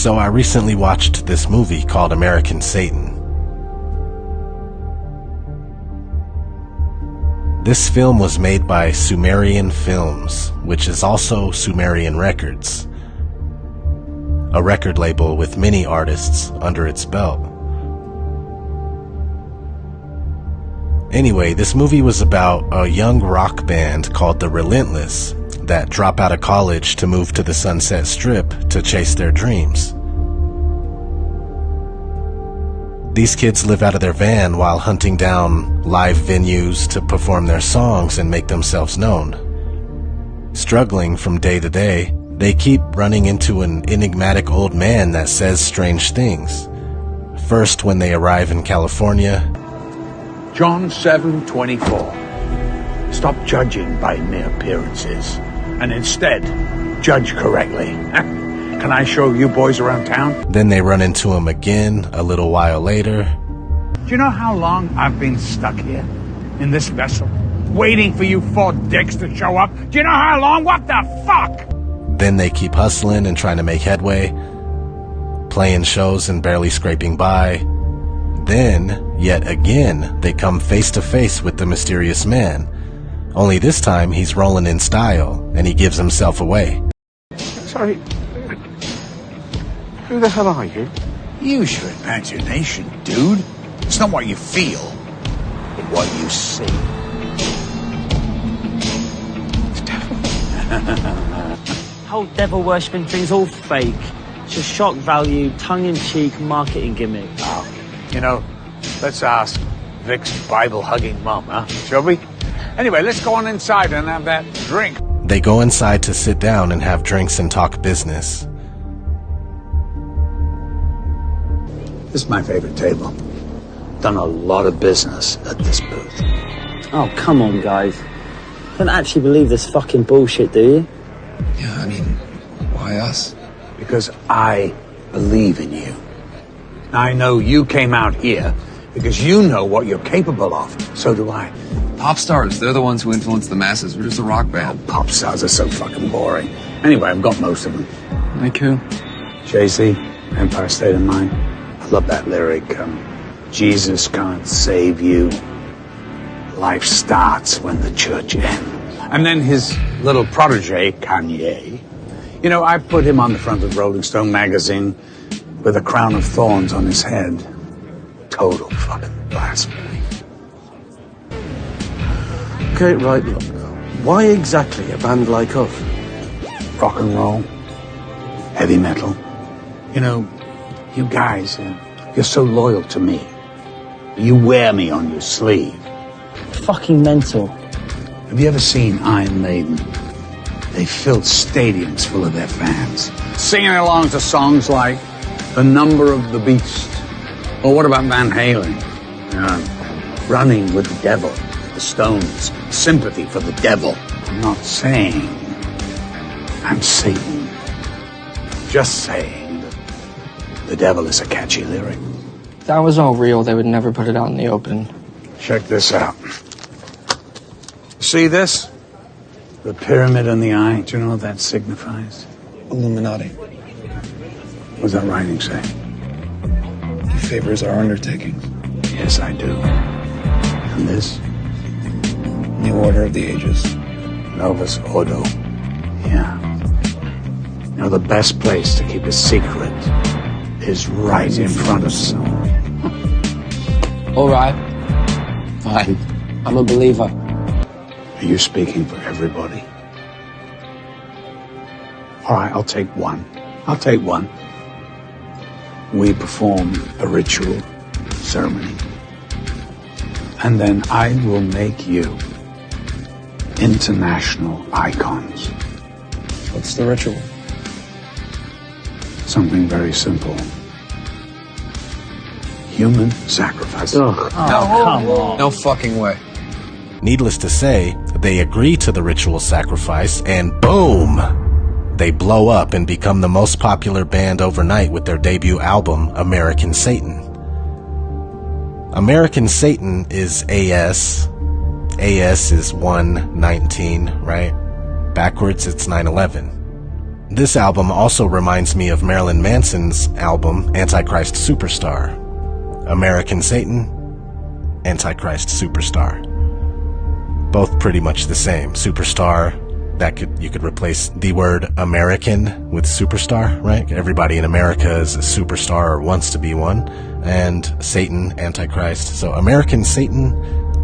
So I recently watched this movie called American Satan. This film was made by Sumerian Films, which is also Sumerian Records, a record label with many artists under its belt. Anyway, this movie was about a young rock band called The Relentless that drop out of college to move to the Sunset Strip to chase their dreams. These kids live out of their van while hunting down live venues to perform their songs and make themselves known. Struggling from day to day, they keep running into an enigmatic old man that says strange things. First, when they arrive in California, John 7:24. Stop judging by mere appearances, and instead, judge correctly. Can I show you boys around town? Then they run into him again a little while later. Do you know how long I've been stuck here, in this vessel, waiting for you four dicks to show up? Do you know how long? What the fuck? Then they keep hustling and trying to make headway, playing shows and barely scraping by. Then, yet again, they come face to face with the mysterious man. Only this time he's rolling in style, and he gives himself away. Sorry, who the hell are you? Use your imagination, dude. It's not what you feel, but what you see. The devil? Whole devil worshipping thing's all fake. Just shock value, tongue-in-cheek marketing gimmick. Oh, you know, let's ask Vic's Bible-hugging mum, huh? Shall we? Anyway, let's go on inside and have that drink. They go inside to sit down and have drinks and talk business. This is my favorite table. Done a lot of business at this booth. Oh, come on, guys. Don't actually believe this fucking bullshit, do you? Yeah, I mean, why us? Because I believe in you. I know you came out here because you know what you're capable of. So do I. Pop stars, they're the ones who influence the masses. We're just a rock band. Pop stars are so fucking boring. Anyway, I've got most of them. Like who? Jay-Z, Empire State of Mind. I love that lyric. Jesus can't save you. Life starts when the church ends. And then his little protege, Kanye. You know, I put him on the front of Rolling Stone magazine with a crown of thorns on his head. Total fucking blasphemy. Okay, right, look. Why exactly a band like us? Rock and roll. Heavy metal. You know, you guys, you're so loyal to me. You wear me on your sleeve. Fucking mental. Have you ever seen Iron Maiden? They filled stadiums full of their fans, singing along to songs like The Number of the Beast. Or what about Van Halen? Running with the Devil, the Stones, Sympathy for the Devil. I'm not saying I'm Satan. Just saying that the devil is a catchy lyric. If that was all real, they would never put it out in the open. Check this out. See this? The pyramid in the eye. Do you know what that signifies? Illuminati. What's that writing say? He favors our undertakings. Yes, I do. And this? New Order of the Ages. Novus Ordo. Yeah. You know, the best place to keep a secret is right in front of someone. All right. Fine. I'm a believer. Are you speaking for everybody? All right, I'll take one. We perform a ritual ceremony. And then I will make you international icons. What's the ritual? Something very simple. Human sacrifice. Oh, come on. No fucking way. Needless to say, they agree to the ritual sacrifice, and boom! They blow up and become the most popular band overnight with their debut album, American Satan. American Satan is AS. AS is 119, right? Backwards, it's 9/11. This album also reminds me of Marilyn Manson's album, Antichrist Superstar. American Satan, Antichrist Superstar. Both pretty much the same. Superstar, you could replace the word American with superstar, right? Everybody in America is a superstar or wants to be one. And Satan, Antichrist. So American Satan,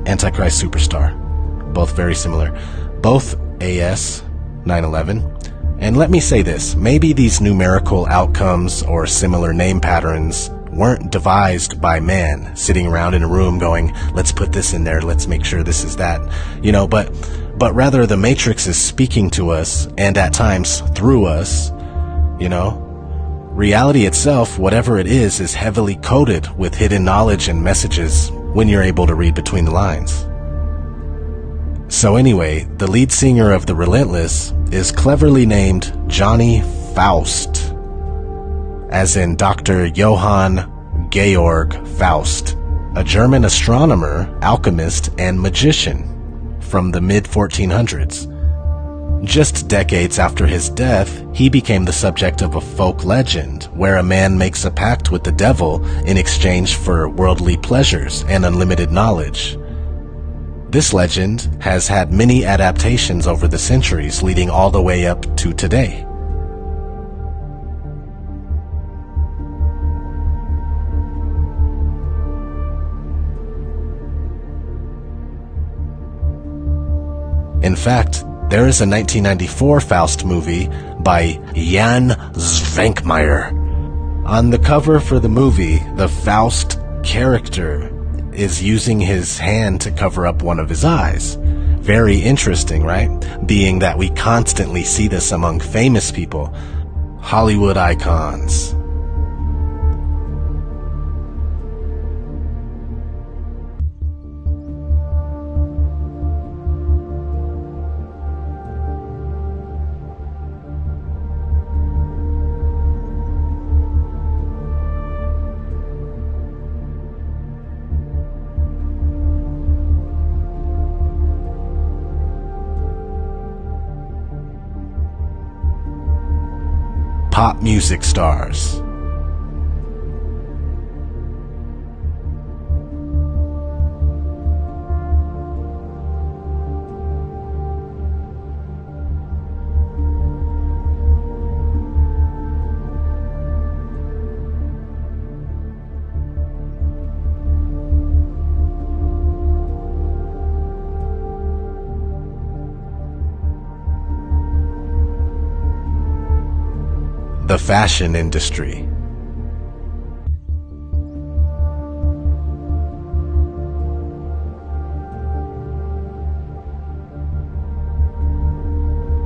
Antichrist Superstar. Both very similar. Both AS 9/11. And let me say this, maybe these numerical outcomes or similar name patterns weren't devised by man sitting around in a room going, let's put this in there, let's make sure this is that, but rather the Matrix is speaking to us, and at times through us. Reality itself, whatever it is heavily coded with hidden knowledge and messages when you're able to read between the lines. So anyway, the lead singer of The Relentless is cleverly named Johnny Faust, as in Dr. Johann Georg Faust, a German astronomer, alchemist, and magician from the mid-1400s. Just decades after his death, he became the subject of a folk legend where a man makes a pact with the devil in exchange for worldly pleasures and unlimited knowledge. This legend has had many adaptations over the centuries, leading all the way up to today. In fact, there is a 1994 Faust movie by Jan Svankmajer. On the cover for the movie, the Faust character is using his hand to cover up one of his eyes. Very interesting, right? Being that we constantly see this among famous people, Hollywood icons. Pop music stars. The fashion industry.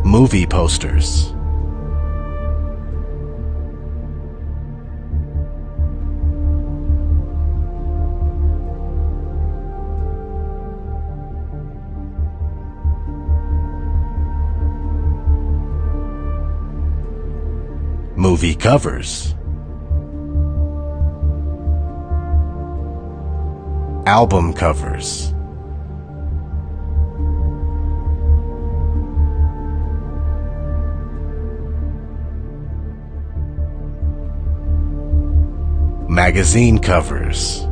Movie posters. Movie covers. Album covers. Magazine covers.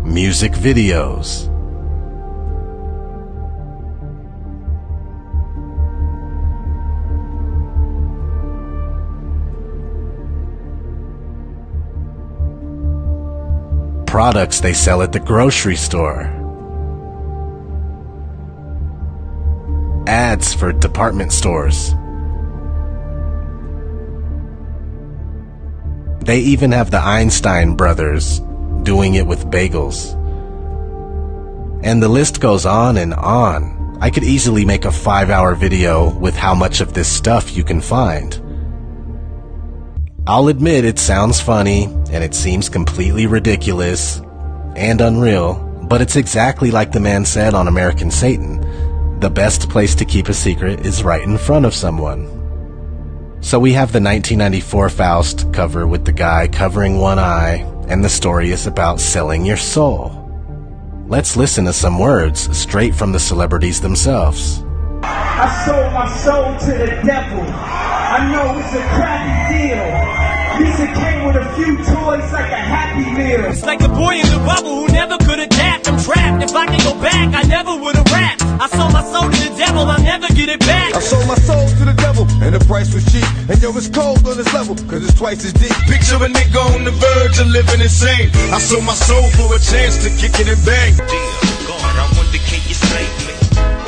Music videos. Products they sell at the grocery store. Ads for department stores. They even have the Einstein brothers doing it with bagels. And the list goes on and on. I could easily make a 5-hour video with how much of this stuff you can find. I'll admit it sounds funny, and it seems completely ridiculous and unreal, but it's exactly like the man said on American Satan. The best place to keep a secret is right in front of someone. So we have the 1994 Faust cover with the guy covering one eye, and the story is about selling your soul. Let's listen to some words straight from the celebrities themselves. I sold my soul to the devil. I know it's a crappy deal. Music came with a few toys like a Happy Meal. It's like the boy in the bubble who never could adapt. I'm trapped. If I could go back, I never would have rapped. I sold my soul to the devil, I'll never get it back. I sold my soul to the devil, and the price was cheap. And yo, it's cold on this level, cause it's twice as deep. Picture a nigga on the verge of living insane. I sold my soul for a chance to kick it and bang. Dear God, I wonder, can you save me?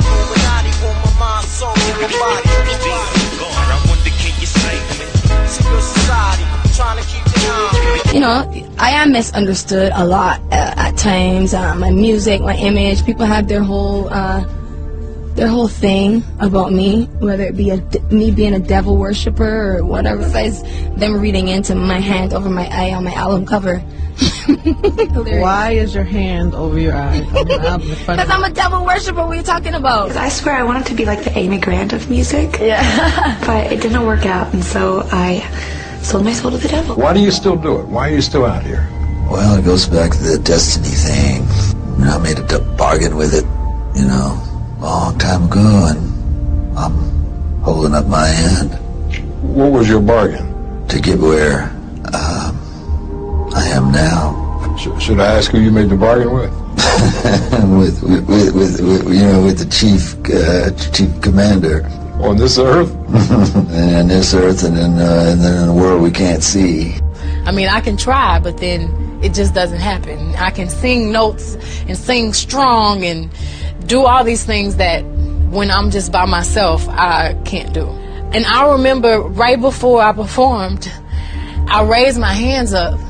Illuminati want my mind, soul, and my body. Dear God, I wonder, can you save me? Secret society, trying to keep it on. You know, I am misunderstood a lot at times. My music, my image, people have their whole thing about me, whether it be me being a devil worshiper or whatever. Besides them reading into my hand over my eye on my album cover. Why is your hand over your eye on your album? Because I'm a devil worshiper. What are you talking about? Because I swear I wanted to be like the Amy Grant of music. Yeah. But it didn't work out, and so I sold my soul to the devil. Why do you still do it? Why are you still out here? Well, it goes back to the destiny thing. You know, I made a bargain with it, you know, a long time ago, and I'm holding up my end. What was your bargain? To get where I am now. Should I ask who you made the bargain with? with the chief commander. On this earth? And on this earth, and then in the world we can't see. I mean, I can try, but then it just doesn't happen. I can sing notes and sing strong and do all these things that when I'm just by myself, I can't do. And I remember right before I performed, I raised my hands up,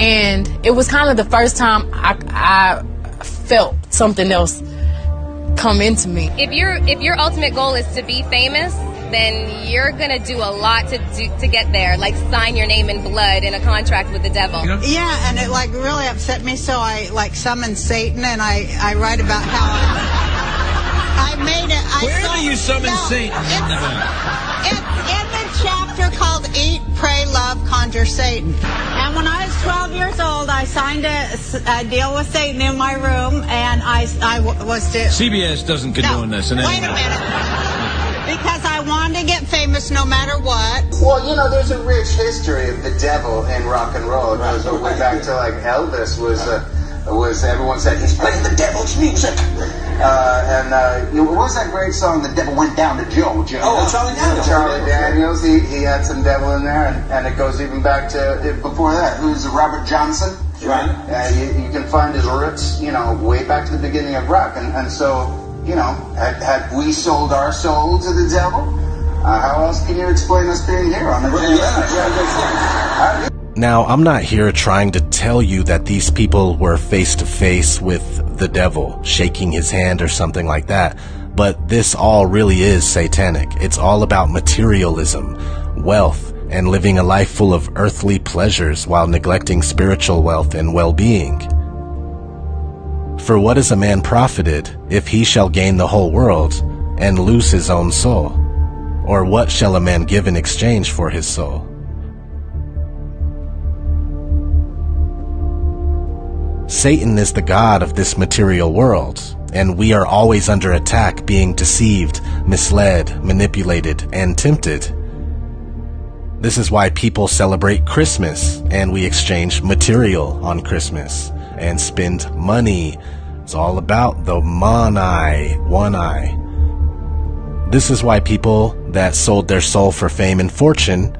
and it was kind of the first time I felt something else come into me. If your ultimate goal is to be famous, then you're gonna do a lot to get there, like sign your name in blood in a contract with the devil. Yeah, and it like really upset me, so I like summoned Satan, and I write about how I made it. Where do you summon Satan? It's in the chapter called Eat, Pray, Love, Conjure Satan. And when I was 12 years old, I signed a deal with Satan in my room, and I was to... CBS doesn't condone this. Wait a minute. Because I wanted to get famous no matter what. Well, you know, there's a rich history of the devil in rock and roll. It goes all the way back to, like, Elvis was everyone said, he's playing the devil's music. What was that great song, The Devil Went Down to Georgia? Oh, Charlie Daniels. Charlie Daniels, he had some devil in there, and it goes even back to, before that, who's Robert Johnson? Right. You can find his roots, you know, way back to the beginning of rock, and so, you know, had we sold our soul to the devil? How else can you explain us being here on the radio? Now, I'm not here trying to tell you that these people were face to face with the devil, shaking his hand or something like that, but this all really is satanic. It's all about materialism, wealth, and living a life full of earthly pleasures while neglecting spiritual wealth and well-being. For what is a man profited if he shall gain the whole world and lose his own soul? Or what shall a man give in exchange for his soul? Satan is the god of this material world, and we are always under attack, being deceived, misled, manipulated, and tempted. This is why people celebrate Christmas, and we exchange material on Christmas, and spend money. It's all about the one eye. This is why people that sold their soul for fame and fortune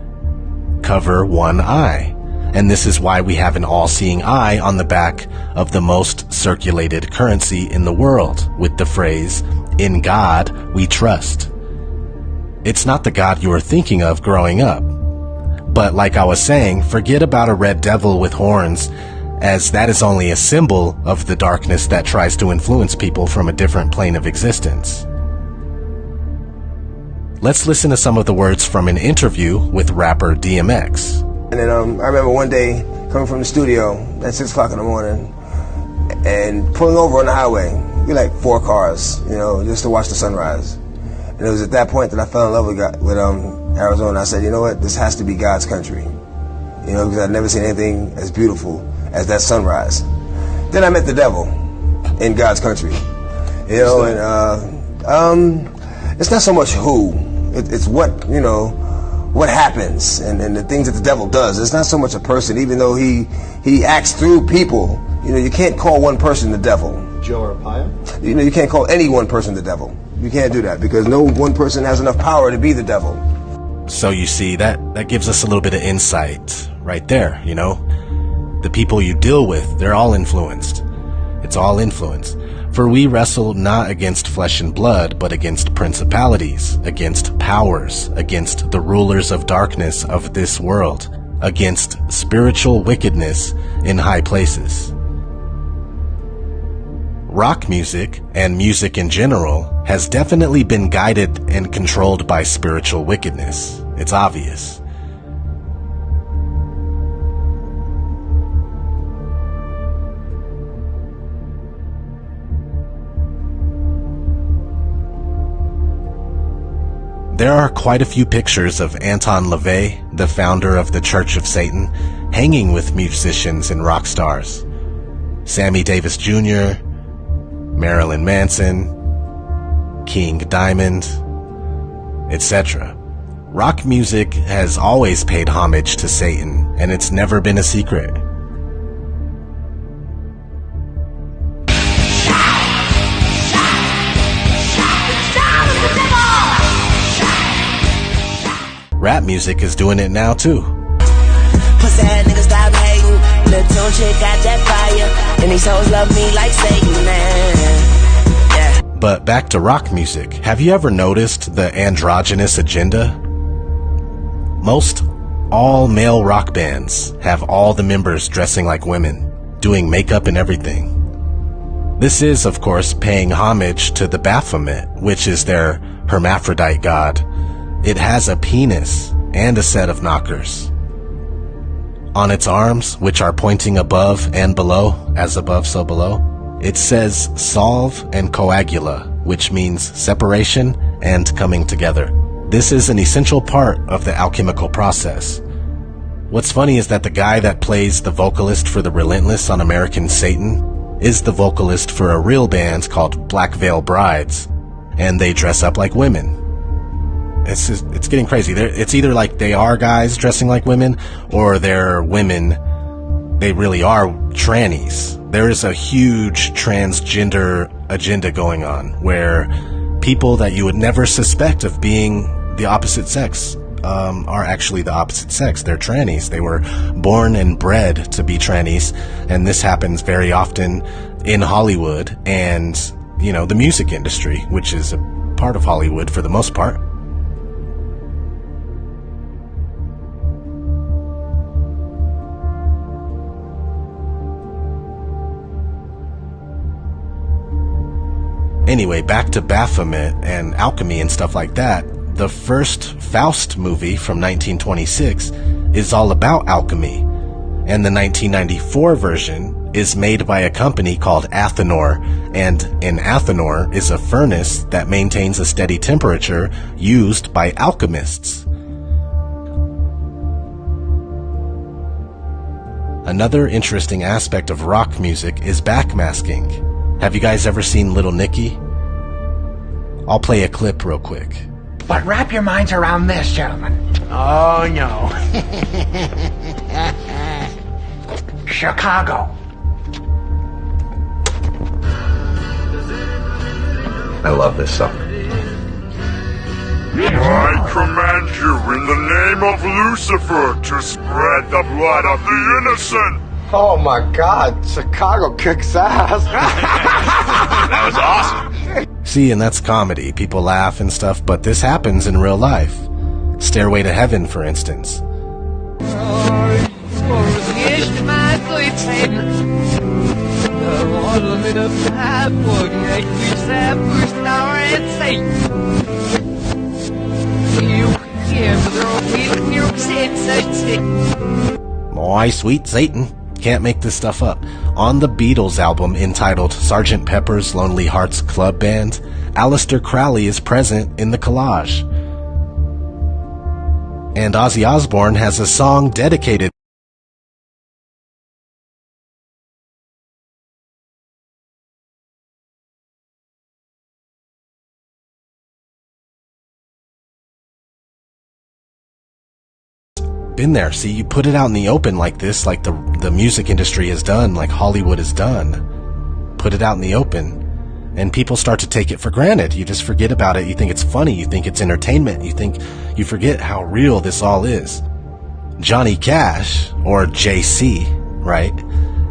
cover one eye. And this is why we have an all-seeing eye on the back of the most circulated currency in the world, with the phrase, "In God we trust." It's not the God you were thinking of growing up. But like I was saying, forget about a red devil with horns, as that is only a symbol of the darkness that tries to influence people from a different plane of existence. Let's listen to some of the words from an interview with rapper DMX. And then I remember one day coming from the studio at 6 o'clock in the morning and pulling over on the highway. We like 4 cars, you know, just to watch the sunrise. And it was at that point that I fell in love with Arizona. I said, you know what, this has to be God's country. You know, because I'd never seen anything as beautiful as that sunrise. Then I met the devil in God's country. You know, and it's not so much who, it's what, you know, what happens and the things that the devil does. It's not so much a person, even though he acts through people. You know, you can't call one person the devil. Joe Arpaio? You know, you can't call any one person the devil. You can't do that because no one person has enough power to be the devil. So you see, that gives us a little bit of insight right there, you know? The people you deal with, they're all influenced. It's all influence. For we wrestle not against flesh and blood, but against principalities, against powers, against the rulers of darkness of this world, against spiritual wickedness in high places. Rock music, and music in general, has definitely been guided and controlled by spiritual wickedness. It's obvious. There are quite a few pictures of Anton LaVey, the founder of the Church of Satan, hanging with musicians and rock stars. Sammy Davis Jr., Marilyn Manson, King Diamond, etc. Rock music has always paid homage to Satan, and it's never been a secret. Rap music is doing it now too. Pussy ass niggas stop hating. Lil' Tune chick got that fire, and these hoes love me like Satan, man. Yeah. But back to rock music. Have you ever noticed the androgynous agenda? Most all male rock bands have all the members dressing like women, doing makeup and everything. This is, of course, paying homage to the Baphomet, which is their hermaphrodite god. It has a penis and a set of knockers. On its arms, which are pointing above and below, as above so below, it says solve and coagula, which means separation and coming together. This is an essential part of the alchemical process. What's funny is that the guy that plays the vocalist for the Relentless on American Satan is the vocalist for a real band called Black Veil Brides, and they dress up like women. It's getting crazy. It's either like they are guys dressing like women, or they're women. They really are trannies. There is a huge transgender agenda going on, where people that you would never suspect of being the opposite sex are actually the opposite sex. They're trannies. They were born and bred to be trannies, and this happens very often in Hollywood and, you know, the music industry, which is a part of Hollywood for the most part. Anyway, back to Baphomet and alchemy and stuff like that. The first Faust movie from 1926 is all about alchemy, and the 1994 version is made by a company called Athenor, and an Athenor is a furnace that maintains a steady temperature used by alchemists. Another interesting aspect of rock music is backmasking. Have you guys ever seen Little Nicky? I'll play a clip real quick. But wrap your minds around this, gentlemen. Oh, no. Chicago. I love this song. I command you in the name of Lucifer to spread the blood of the innocent. Oh my God, Chicago kicks ass. That was awesome. See, and that's comedy. People laugh and stuff, but this happens in real life. Stairway to Heaven, for instance. My Sweet Satan. Can't make this stuff up. On the Beatles album entitled Sgt. Pepper's Lonely Hearts Club Band, Aleister Crowley is present in the collage. And Ozzy Osbourne has a song dedicated been there. See, you put it out in the open like this, like the music industry has done, like Hollywood has done. Put it out in the open, and people start to take it for granted. You just forget about it. You think it's funny. You think it's entertainment. You forget how real this all is. Johnny Cash, or JC, right,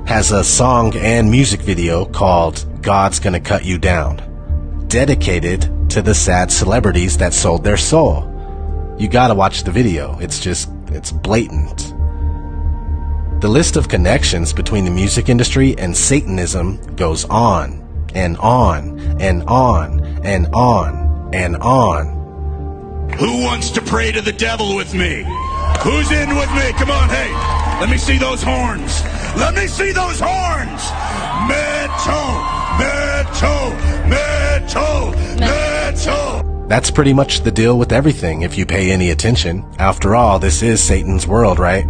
has a song and music video called God's Gonna Cut You Down, dedicated to the sad celebrities that sold their soul. You gotta watch the video. It's blatant. The list of connections between the music industry and Satanism goes on and on and on and on and on. Who wants to pray to the devil with me? Who's in with me? Come on, hey, let me see those horns. Let me see those horns. Metal, metal, metal, metal. That's pretty much the deal with everything, if you pay any attention. After all, this is Satan's world, right?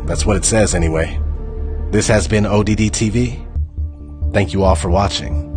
That's what it says anyway. This has been ODD TV. Thank you all for watching.